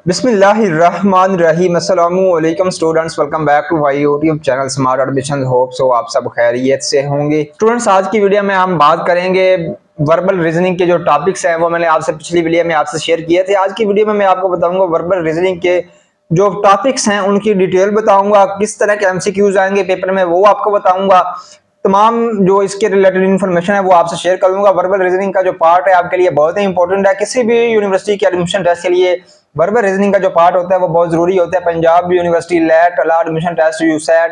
बिस्मिल्लाहिर्रहमानिर्रहीम। अस्सलामुअलैकुम students, welcome back to my YouTube channel smart admission. Hope so आप सब खैरियत से होंगे। स्टूडेंट्स, आज की वीडियो में हम बात करेंगे वर्बल रीजनिंग के जो टॉपिक्स हैं वो मैंने आपसे पिछली वीडियो में आपसे शेयर किए थे। आज की वीडियो में मैं आपको बताऊंगा वर्बल रीजनिंग के जो टॉपिक्स हैं उनकी डिटेल बताऊंगा, किस तरह के एमसीक्यूज आएंगे पेपर में वो आपको बताऊंगा। तमाम जो इसके रिलेटेड इन्फॉर्मेशन है वो आपसे शेयर करूंगा। वर्बल रीजनिंग का जो पार्ट है आपके लिए बहुत ही इंपॉर्टेंट है। किसी भी यूनिवर्सिटी के एडमिशन टेस्ट के लिए वर्बल रीजनिंग का जो पार्ट होता है वो बहुत जरूरी होता है। पंजाब यूनिवर्सिटी, लेट, अला एडमिशन टेस्ट, यूसेट,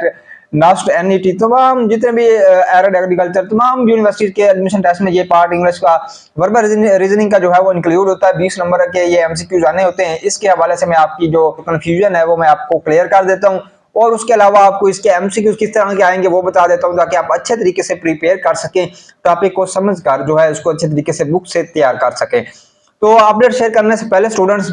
नास्ट, एनईटी, तमाम जितने भी एरड एग्रीकल्चर, तमाम यूनिवर्सिटी के एडमिशन टेस्ट में ये पार्ट इंग्लिश का वर्बल रीजनिंग का जो है वो इंक्लूड होता है। 20 नंबर के ये एमसीक्यूज आने होते हैं। इसके हवाले से मैं आपकी जो कंफ्यूजन है वो मैं आपको क्लियर कर देता हूँ और उसके अलावा आपको इसके एमसीक्यूज किस तरह के आएंगे वो बता देता हूँ, ताकि आप अच्छे तरीके से प्रिपेयर कर सकें, टॉपिक को समझकर जो है उसको अच्छे तरीके से बुक से तैयार कर सकें। तो अपडेट शेयर करने से पहले स्टूडेंट्स,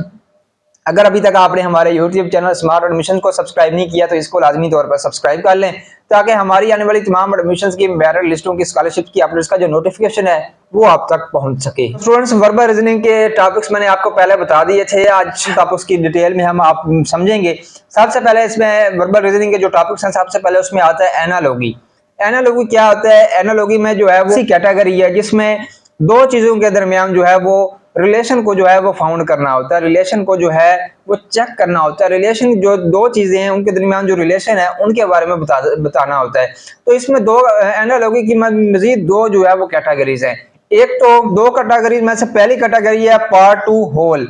अगर अभी तक आपने हमारे YouTube चैनल स्मार्ट एडमिशन को सब्सक्राइब नहीं किया तो इसको लाजमी तौर पर सब्सक्राइब कर लें, ताकि हमारी आने वाली तमाम एडमिशंस की मेरिट लिस्टों की, स्कॉलरशिप की अपडेट्स का जो नोटिफिकेशन है वो आप तक पहुंच सके। स्टूडेंट्स, वर्बल रीजनिंग के टॉपिक्स मैंने आपको पहले बता दिए थे। आज टॉपिक्स की डिटेल में हम आप समझेंगे। सबसे पहले इसमें वर्बल रीजनिंग के जो टॉपिक्स हैं, सबसे पहले उसमें आता है एनालॉगी। एनालॉगी क्या होता है? एनालॉगी में जो है वो कैटेगरी है जिसमें दो चीजों के दरमियान जो है वो रिलेशन को जो है वो फाउंड करना होता है, रिलेशन को जो है वो चेक करना होता है। रिलेशन जो दो चीजें हैं उनके दरमियान जो रिलेशन है उनके बारे में बताना होता है। तो इसमें दो एनालॉगी की मजीद दो जो है वो कैटेगरीज हैं। एक तो दो कैटेगरीज में से पहली कैटेगरी है part to whole.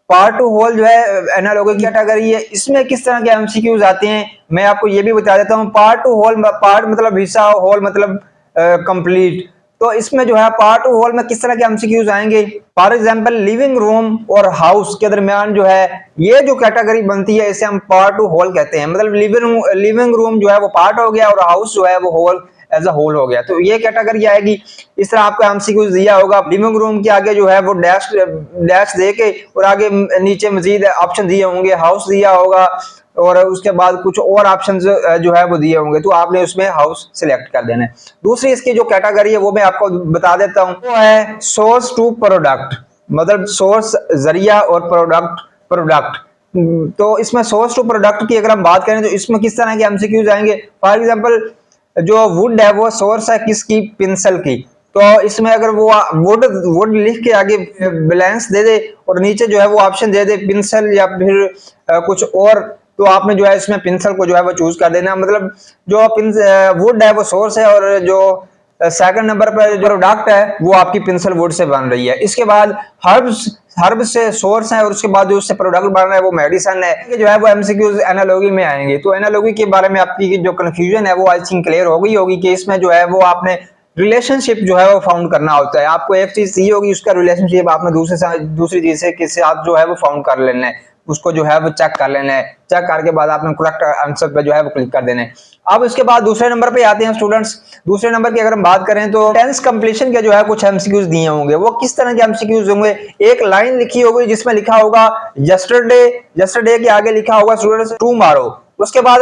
Part to whole जो है एनालॉगी की कैटेगरी है। इसमें किस तरह के एमसीक्यूज आते हैं मैं आपको ये भी बता देता हूँ। पार्ट टू होल, पार्ट मतलब हिस्सा, होल मतलब कंप्लीट। तो इसमें जो है पार्ट टू होल में किस तरह के एमसीक्यूज आएंगे? फॉर एग्जांपल, लिविंग रूम और हाउस के दरमियान जो है ये जो कैटेगरी बनती है इसे हम पार्ट टू होल कहते हैं। मतलब लिविंग रूम जो है वो पार्ट हो गया और हाउस जो है वो होल एज अ होल हो गया, तो ये कैटेगरी आएगी। इस तरह आपको एमसीक्यूज दिया होगा। लिविंग रूम के आगे जो है वो डैश डैश दे के और आगे नीचे मजीद ऑप्शन दिए होंगे, हाउस दिया होगा और उसके बाद कुछ और ऑप्शंस जो है वो दिए होंगे, तो आपने उसमें हाउस सिलेक्ट कर देना है। दूसरी इसकी जो कैटेगरी है वो मैं आपको बता देता हूँ, वो है सोर्स टू प्रोडक्ट। मतलब सोर्स जरिया और प्रोडक्ट। तो इसमें सोर्स टू प्रोडक्ट की अगर हम बात करें तो इसमें किस तरह के एमसीक्यूज आएंगे? फॉर एग्जांपल, जो वुड है वो सोर्स है किसकी? पेंसिल की। तो इसमें अगर वो वुड लिख के आगे ब्लैंक्स दे दे और नीचे जो है वो ऑप्शन दे दे पेंसिल या फिर कुछ और, तो आपने जो है इसमें पेंसिल को जो है वो चूज कर देना। मतलब जो वुड है वो सोर्स है और जो सेकंड नंबर पर जो प्रोडक्ट है वो आपकी पेंसिल वुड से बन रही है। इसके बाद हर्ब से सोर्स है और उसके बाद जो उससे प्रोडक्ट बन रहा है वो मेडिसिन है। जो है वो एमसीक्यूज एनालॉगी में आएंगे। तो एनालॉगी के बारे में आपकी जो कंफ्यूजन है वो आई थिंक क्लियर हो गई होगी कि इसमें जो है वो आपने रिलेशनशिप जो है वो फाउंड करना होता है। आपको एक चीज दी होगी, उसका रिलेशनशिप आपने दूसरी चीज से किससे आप जो है वो फाउंड कर लेना है, उसको जो है वो चेक कर लेना है। चेक करके बाद आपने करेक्ट आंसर पे जो है वो क्लिक कर देना है। अब इसके बाद दूसरे नंबर पे आते हैं स्टूडेंट्स। दूसरे नंबर की अगर हम बात करें तो टेंस कंप्लीशन के जो है कुछ एमसीक्यूज दिए होंगे। वो किस तरह के एमसीक्यूज होंगे? एक लाइन लिखी होगी जिसमें लिखा होगा यस्टरडे, यस्टरडे के आगे लिखा होगा स्टूडेंट्स टुमारो, उसके बाद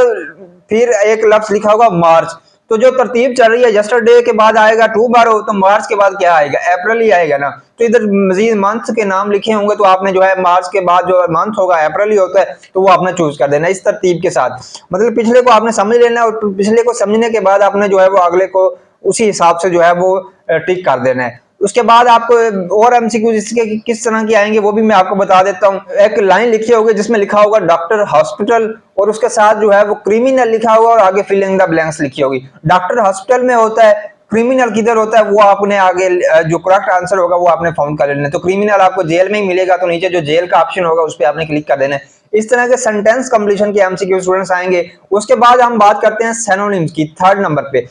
फिर एक लफ्ज लिखा होगा मार्च। तो जो तरतीब चल रही है, यस्टरडे के बाद आएगा टुमारो, तो मार्च के बाद क्या आएगा? अप्रैल ही आएगा ना। तो इधर मजीद मंथ के नाम लिखे होंगे तो आपने जो है मार्च के बाद जो मंथ होगा अप्रैल ही होता है, तो वो आपने चूज कर देना इस तरतीब के साथ। मतलब पिछले को आपने समझ लेना और पिछले को समझने के बाद आपने जो है वो अगले को उसी हिसाब से जो है वो टिक कर देना है। उसके बाद आपको और एमसीक्यू इसके किस तरह के आएंगे वो भी मैं आपको बता देता हूँ। एक लाइन लिखी होगी जिसमें लिखा होगा डॉक्टर हॉस्पिटल और उसके साथ जो है वो क्रिमिनल लिखा होगा और आगे फिलिंग द ब्लैंक्स लिखी होगी। डॉक्टर हॉस्पिटल में होता है, क्रिमिनल किधर होता है वो आपने आगे जो करेक्ट आंसर होगा वो आपने फाउंड कर लेना है। तो क्रिमिनल आपको जेल में ही मिलेगा, तो नीचे जो जेल का ऑप्शन होगा उस पर आपने क्लिक कर देना है। इस तरह के सेंटेंस कंप्लीशन के एमसीक्यू स्टूडेंट्स आएंगे। उसके बाद हम बात करते हैं सिनोनिम्स की। थर्ड नंबर पे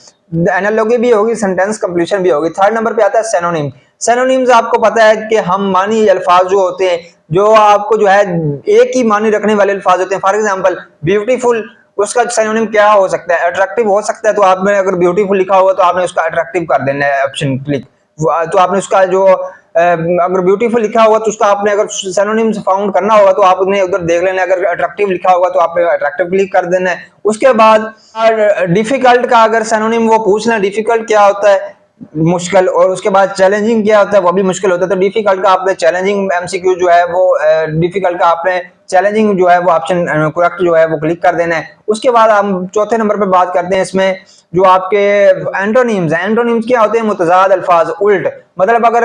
एनालॉगी भी होगी, सेंटेंस कंप्लीशन भी होगी। थर्ड नंबर पे आता है सिनोनिम। सिनोनिम्स आपको पता है कि हम मानी अल्फाज जो होते हैं, जो आपको जो है एक ही मानी रखने वाले अल्फाज होते हैं। फॉर एग्जांपल, ब्यूटीफुल, उसका सिनोनिम क्या हो सकता है? अट्रैक्टिव हो सकता है। तो आपने अगर ब्यूटीफुल लिखा होगा तो आपने उसका अट्रैक्टिव कर देना है ऑप्शन क्लिक। तो आपने उसका जो अगर ब्यूटीफुल लिखा होगा तो उसका आपने अगर सिनोनिम्स फाउंड करना होगा तो आपने उधर देख लेना। अगर अट्रैक्टिव लिखा होगा तो आपने अट्रैक्टिव क्लिक कर देना है। उसके बाद डिफिकल्ट का अगर सिनोनिम वो पूछना, डिफिकल्ट क्या होता है? मुश्किल। और उसके बाद चैलेंजिंग क्या होता है? वो भी मुश्किल होता है। तो डिफिकल्ट का आपने चैलेंजिंग एमसीक्यू जो है वो डिफिकल्ट का आपने चैलेंजिंग जो है वो ऑप्शन करेक्ट जो है वो क्लिक कर देना है। उसके बाद हम चौथे नंबर पे बात करते हैं इसमें जो आपके एंटोनिम्स हैं। एंटोनिम्स क्या होते हैं? मुतजाद अल्फाज, उल्ट। मतलब अगर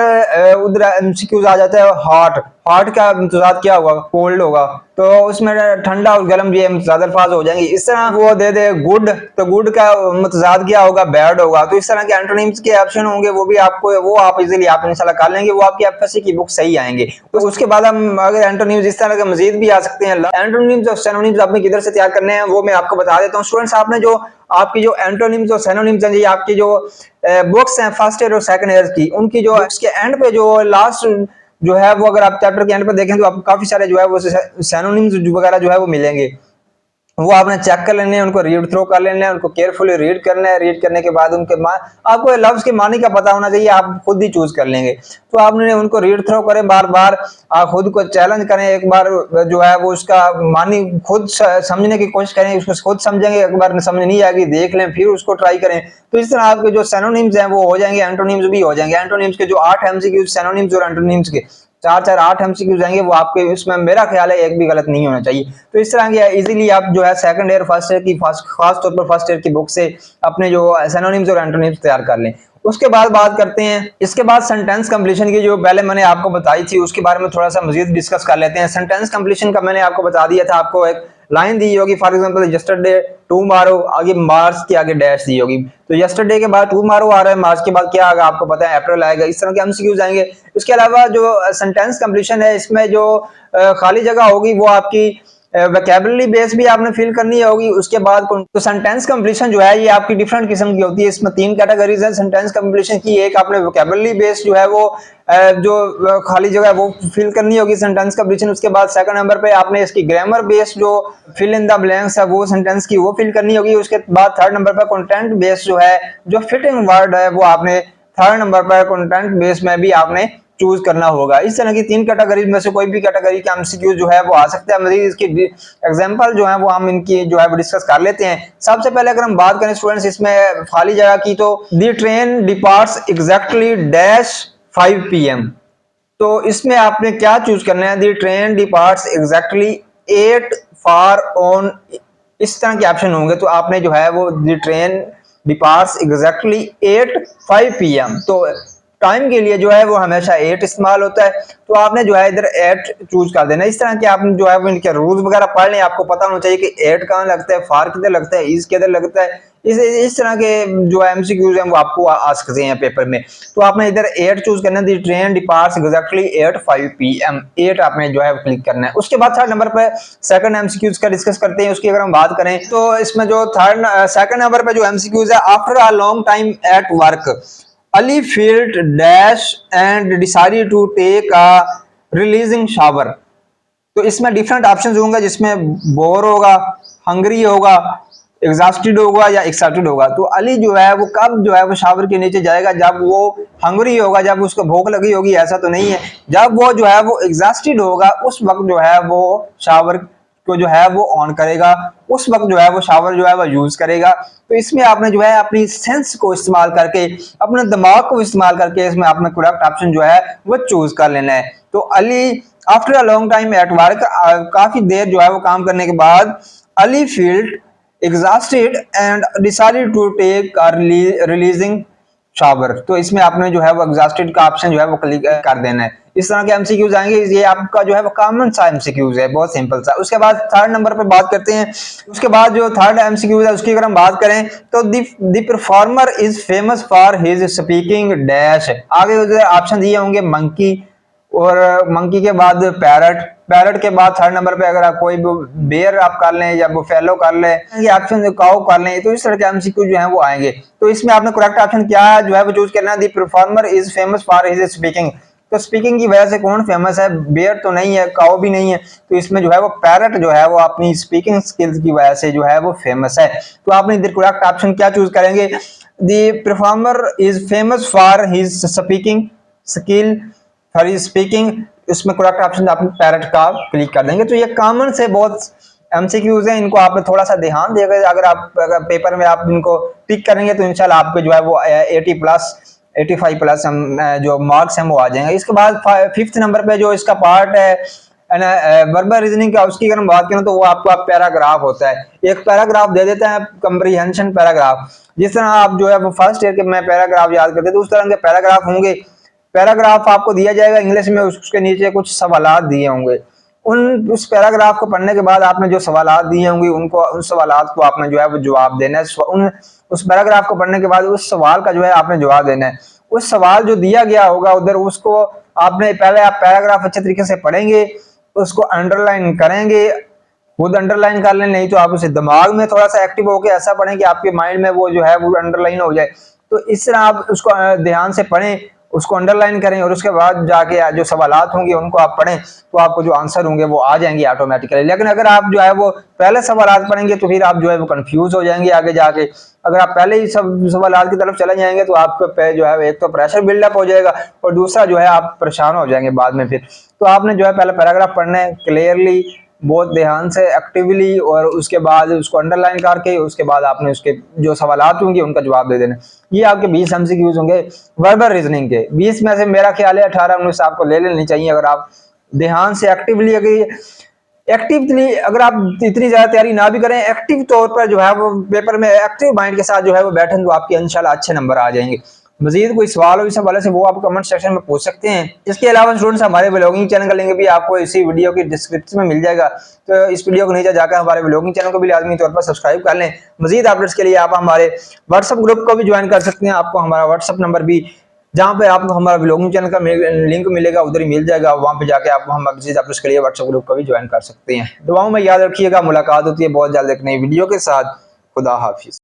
उधर एमसीक्यूज आ जाता है हॉट, हॉट का मुतजाद क्या होगा? कोल्ड होगा, तो उसमें ठंडा और गर्म ये मुतजाद अल्फाज हो जाएंगे। इस तरह वो दे दे गुड, तो गुड का मुतजाद क्या होगा? बैड होगा। तो इस तरह के एंटोनिम्स के ऑप्शन होंगे, वो भी आपको वो आप इजीली आप इंशाल्लाह कर लेंगे, वो आपकी एफएससी की बुक सही आएंगे। तो उसके बाद हम अगर एंटोनिम्स इस तरह के मजीद भी आ सकते हैं। एंटोनिम्स और सिनोनिम्स आपने किधर से तैयार करने हैं वो मैं आपको बता देता हूँ। स्टूडेंट्स, आपने जो आपकी जो एंटोनिम्स और सिनोनिम्स हैं, ये आपकी जो बुक्स हैं फर्स्ट ईयर और सेकंड ईयर की, उनकी जो उसके एंड पे जो लास्ट जो है वो अगर आप चैप्टर के एंड पे देखें तो आपको काफी सारे जो है वो सिनोनिम्स वगैरह जो है वो मिलेंगे। वो आपने चेक कर लेने हैं, उनको रीड थ्रू कर लेना है, उनको केयरफुली रीड करना है। रीड करने के बाद उनके आपको लफ्ज के मानी का पता होना चाहिए, आप खुद ही चूज कर लेंगे। तो आपने उनको रीड थ्रू करें बार बार, आप खुद को चैलेंज करें, एक बार जो है वो उसका मानी खुद समझने की कोशिश करें, उसको खुद समझेंगे, एक बार समझ नहीं आएगी देख लें, फिर उसको ट्राई करें। तो इस तरह आपके जो सिनोनिम्स हैं वो हो जाएंगे, एंटोनिम्स भी हो जाएंगे। एंटोनिम्स के जो 8 एमसीक्यूज सिनोनिम्स और एंटोनिम्स के 8 एमसीक्यू जाएंगे, वो आपके इसमें मेरा ख्याल है एक भी गलत नहीं होना चाहिए। तो इस तरह की इजीली आप जो है सेकंड ईयर फर्स्ट ईयर की खास तौर पर फर्स्ट ईयर की बुक से अपने जो सिनोनिम्स और एंटोनिम्स तैयार कर लें। उसके बाद बात करते हैं, इसके बाद सेंटेंस कंप्लीशन की जो पहले मैंने आपको बताई थी उसके बारे में थोड़ा सा मजीद डिस्कस कर लेते हैं। सेंटेंस कंप्लीशन का मैंने आपको बता दिया था, आपको एक लाइन दी होगी, फॉर एग्जांपल यस्टरडे टुमारो, आगे मार्च के आगे डैश दी होगी, तो यस्टरडे के बाद टुमारो आ रहा है, मार्च के बाद क्या आएगा आपको पता है? अप्रैल आएगा। इस तरह के एमसीक्यूज आएंगे। इसके अलावा जो सेंटेंस कंप्लीशन है, इसमें जो खाली जगह होगी वो आपकी वोकैबुलरी बेस भी आपने फिल करनी होगी। उसके बाद तो सेंटेंस कंप्लीशन जो है ये आपकी डिफरेंट किस्म की होती है। इसमें 3 कैटेगरीज है सेंटेंस कंप्लीशन की। एक आपने वोकैबुलरी बेस जो है वो जो खाली जगह है वो फिल करनी होगी सेंटेंस कंप्लीशन। उसके बाद सेकंड नंबर पे आपने इसकी ग्रामर बेस जो फिल इन द ब्लैंक्स है वो सेंटेंस की वो फिल करनी होगी। उसके बाद थर्ड नंबर पे कंटेंट बेस जो है, जो फिटिंग वर्ड है वो आपने थर्ड नंबर पर कंटेंट बेस में भी आपने चूज करना होगा। इस तरह की 3 कैटेगरीज में से कोई भी कैटेगरी का एमसीक्यू जो है वो आ सकता है। मजीद इसकी एग्जांपल जो है वो हम इनकी जो है वो डिस्कस कर लेते हैं। सबसे पहले अगर हम बात करें स्टूडेंट्स इसमें खाली जगह की, तो the train departs exactly dash 5 PM। तो इसमें आपने क्या चूज करना है? The train departs exactly 8 for on, इस तरह के ऑप्शन होंगे। तो आपने जो है वो the train departs exactly 8:05 PM, तो टाइम के लिए जो है वो हमेशा 8 इस्तेमाल होता है, तो आपने जो है इधर 8 चूज कर देना। इस तरह के आपने जो है वो इनके रूल्स वगैरह पढ़ लें, आपको पता होना चाहिए कि 8 कहाँ लगता है, फार किधर लगता है, इज किधर लगता है। इस तरह के जो एमसीक्यूज हैं वो आपको आ सकते हैं पेपर में। तो आपने इधर 8 चूज करना है, ट्रेन डिपार्ट्स एग्जैक्टली 8:05 PM, 8 आपने जो है क्लिक करना है। उसके बाद थर्ड नंबर पे सेकंड एमसीक्यूज का डिस्कस करते हैं। उसकी अगर हम बात करें तो इसमें जो सेकंड नंबर पे जो एमसीक्यूज है, after a long time at work Ali felt dash and decided to take a releasing shower। तो इसमें डिफरेंट ऑप्शंस होंगे, जिसमें बोर होगा, हंग्री होगा, एग्जॉस्टेड होगा या एक्साइटेड होगा। तो अली जो है वो कब जो है वो शावर के नीचे जाएगा? जब वो हंग्री होगा, जब उसको भूख लगी होगी, ऐसा तो नहीं है। जब वो जो है वो एग्जॉस्टेड होगा उस वक्त जो है वो शावर को जो है वो ऑन करेगा, उस वक्त जो है वो शावर जो है वो यूज करेगा। तो इसमें आपने जो है अपनी सेंस को इस्तेमाल करके, अपने दिमाग को इस्तेमाल करके इसमें आपने करेक्ट ऑप्शन जो है वो चूज कर लेना है। तो Ali after a long time at work, काफी देर जो है वो काम करने के बाद, Ali field exhausted and decided to take releasing shower. तो इसमें आपने जो है वो एग्जॉस्टेड का ऑप्शन जो है वो क्लिक कर देना है। इस तरह के एमसीक्यूज आएंगे, ये आपका जो है वो कॉमन सा एमसीक्यूज है, बहुत सिंपल सा। उसके बाद थर्ड नंबर पर बात करते हैं। उसके बाद जो थर्ड एमसीक्यूज है उसकी अगर हम बात करें तो the performer is famous for his speaking dash. आगे उधर ऑप्शन दिए होंगे मंकी, और मंकी के बाद पैरट, पैरट के बाद थर्ड नंबर पे अगर आप कोई बेयर आप कर लें या बुफेलो कर लें, ये ऑप्शन काउ कर लें, तो इस तरह के एमसीक्यू जो है वो आएंगे। तो इसमें आपने करेक्ट ऑप्शन क्या है जो है वो चूज करना है। The performer is famous for his speaking. तो स्पीकिंग की वजह से कौन फेमस है? बेयर तो नहीं है, काउ भी नहीं है। तो इसमें जो है वो पैरट जो है वो अपनी स्पीकिंग स्किल्स की वजह से जो है वो फेमस है। तो आपने इधर करेक्ट ऑप्शन क्या चूज करेंगे? The performer is famous for his speaking skill, for his speaking, इसमें करेक्ट ऑप्शन आप पैरट का क्लिक कर देंगे। तो ये कॉमन से बहुत एमसीक्यूज हैं, इनको आपने थोड़ा सा ध्यान देकर अगर आप पेपर में आप इनको टिक करेंगे तो इंशाल्लाह आपके जो है वो 85+ जो मार्क्स हैं वो आ जाएंगे। इसके बाद फिफ्थ नंबर पे जो इसका पार्ट है वर्बल रीजनिंग का उसकी अगर हम बात करें तो वो आपका पैराग्राफ होता है, एक पैराग्राफ दे देते हैं कंप्रीहेंशन पैराग्राफ। जिस तरह आप जो है वो फर्स्ट ईयर के में पैराग्राफ याद करते तो उस तरह के पैराग्राफ होंगे। पैराग्राफ आपको दिया जाएगा इंग्लिश में, उसके नीचे कुछ सवालात दिए होंगे, उस पैराग्राफ को पढ़ने के बाद आपने जो सवालात दिए होंगे उनको, उन सवालात को आपने जो है वो जवाब देना है। उस पैराग्राफ को पढ़ने के बाद उस सवाल का जो है आपने जवाब देना है। उस सवाल जो दिया गया होगा उधर उसको आपने पहले आप पैराग्राफ अच्छे तरीके से पढ़ेंगे, उसको अंडरलाइन करेंगे, खुद अंडरलाइन कर लें, नहीं तो आप उसे दिमाग में थोड़ा सा एक्टिव होकर ऐसा पढ़ें कि आपके माइंड में वो जो है वो अंडरलाइन हो जाए। तो इस तरह आप उसको ध्यान से पढ़ें, उसको अंडरलाइन करें और उसके बाद जाके जो सवालात होंगे उनको आप पढ़ें तो आपको जो आंसर होंगे वो आ जाएंगे ऑटोमेटिकली। लेकिन अगर आप जो है वो पहले सवालात पढ़ेंगे तो फिर आप जो है वो कंफ्यूज हो जाएंगे आगे जाके। अगर आप पहले ही सब सवालात की तरफ चले जाएंगे तो आपके पे जो है एक तो प्रेशर बिल्डअप हो जाएगा और दूसरा जो है आप परेशान हो जाएंगे बाद में फिर। तो आपने जो है पहले पैराग्राफ पढ़ना है क्लियरली, बहुत ध्यान से, एक्टिवली, और उसके बाद उसको अंडरलाइन करके उसके बाद आपने उसके जो सवालात होंगे उनका जवाब दे देना। ये आपके 20 एमसीक्यूज होंगे वर्बल रीजनिंग के। 20 में से मेरा ख्याल है 18-19 आपको ले लेनी चाहिए अगर आप ध्यान से एक्टिवली अगर आप इतनी ज्यादा तैयारी ना भी करें, एक्टिव तौर पर जो है वो पेपर में एक्टिव माइंड के साथ जो है वो बैठें तो आपके इंशाल्लाह अच्छे नंबर आ जाएंगे। मजीद कोई सवाल हो इस हवाले से वो आप कमेंट सेक्शन में पूछ सकते हैं। इसके अलावा स्टूडेंट्स हमारे ब्लॉगिंग चैनल का लिंक भी आपको इसी वीडियो की डिस्क्रिप्शन में मिल जाएगा, तो इस वीडियो को नीचे जाकर हमारे ब्लॉगिंग चैनल को भी लाजमी तौर पर सब्सक्राइब कर लें। मजीद अपडेट्स के लिए आप हमारे व्हाट्सएप ग्रुप को भी ज्वाइन कर सकते हैं। आपको हमारा व्हाट्सएप नंबर भी, जहाँ पे आपको हमारा ब्लॉगिंग चैनल का लिंक मिलेगा, उधर ही मिल जाएगा, वहाँ पे जाके आप हम मजीद अपडेट्स के लिए व्हाट्सएप ग्रुप को भी ज्वाइन कर सकते हैं। दुआओं में याद रखिएगा, मुलाकात होती है बहुत जल्द एक नई वीडियो के साथ। खुदा हाफिज।